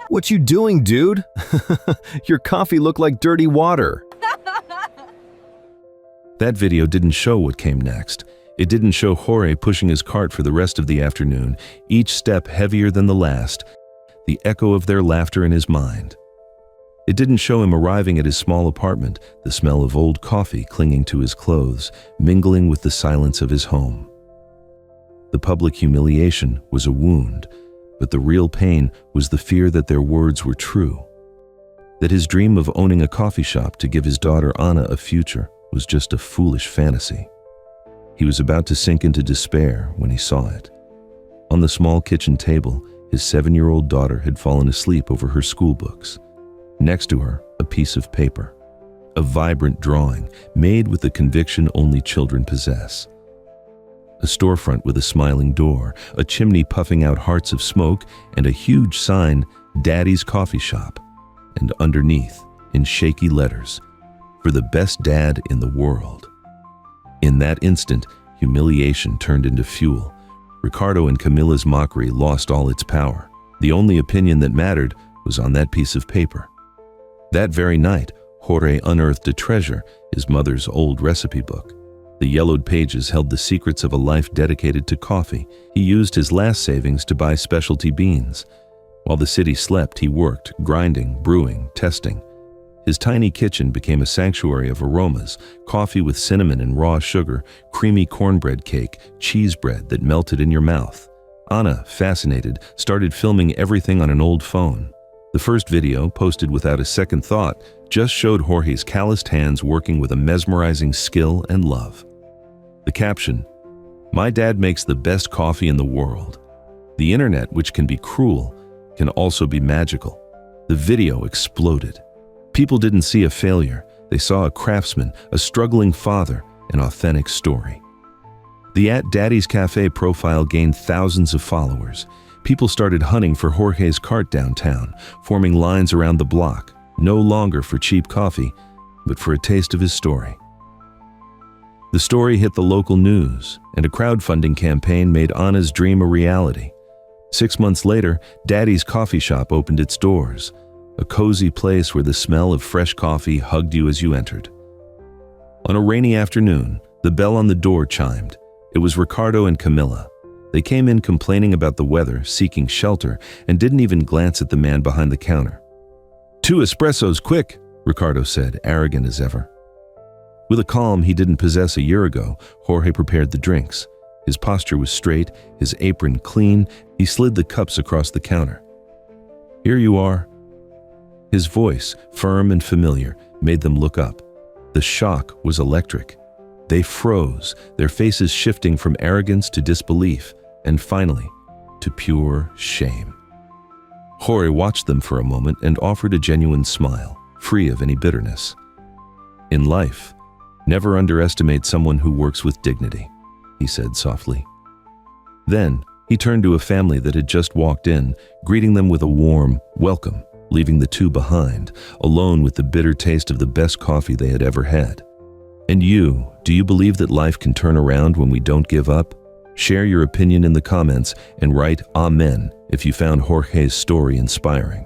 What you doing, dude? Your coffee looked like dirty water. That video didn't show what came next. It didn't show Jorge pushing his cart for the rest of the afternoon, each step heavier than the last, the echo of their laughter in his mind. It didn't show him arriving at his small apartment, the smell of old coffee clinging to his clothes, mingling with the silence of his home. The public humiliation was a wound, but the real pain was the fear that their words were true, that his dream of owning a coffee shop to give his daughter Anna a future was just a foolish fantasy. He was about to sink into despair when he saw it. On the small kitchen table, his 7-year-old daughter had fallen asleep over her school books. Next to her, a piece of paper, a vibrant drawing made with the conviction only children possess. A storefront with a smiling door, a chimney puffing out hearts of smoke, and a huge sign, Daddy's Coffee Shop. And underneath, in shaky letters, for the best dad in the world. In that instant, humiliation turned into fuel. Ricardo and Camilla's mockery lost all its power. The only opinion that mattered was on that piece of paper. That very night, Jorge unearthed a treasure, his mother's old recipe book. The yellowed pages held the secrets of a life dedicated to coffee. He used his last savings to buy specialty beans. While the city slept, he worked, grinding, brewing, testing. His tiny kitchen became a sanctuary of aromas, coffee with cinnamon and raw sugar, creamy cornbread cake, cheese bread that melted in your mouth. Anna, fascinated, started filming everything on an old phone. The first video, posted without a second thought, just showed Jorge's calloused hands working with a mesmerizing skill and love. The caption, "My dad makes the best coffee in the world." The internet, which can be cruel, can also be magical. The video exploded. People didn't see a failure. They saw a craftsman, a struggling father, an authentic story. The @Daddy's Cafe profile gained thousands of followers. People started hunting for Jorge's cart downtown, forming lines around the block, no longer for cheap coffee, but for a taste of his story. The story hit the local news, and a crowdfunding campaign made Anna's dream a reality. 6 months later, Daddy's Coffee Shop opened its doors, a cozy place where the smell of fresh coffee hugged you as you entered. On a rainy afternoon, the bell on the door chimed. It was Ricardo and Camilla. They came in complaining about the weather, seeking shelter, and didn't even glance at the man behind the counter. "2 espressos, quick," Ricardo said, arrogant as ever. With a calm he didn't possess a year ago, Jorge prepared the drinks. His posture was straight, his apron clean. He slid the cups across the counter. "Here you are." His voice, firm and familiar, made them look up. The shock was electric. They froze, their faces shifting from arrogance to disbelief, and finally, to pure shame. Jorge watched them for a moment and offered a genuine smile, free of any bitterness. "In life, never underestimate someone who works with dignity," he said softly. Then, he turned to a family that had just walked in, greeting them with a warm welcome, leaving the two behind, alone with the bitter taste of the best coffee they had ever had. And you, do you believe that life can turn around when we don't give up? Share your opinion in the comments and write Amen if you found Jorge's story inspiring.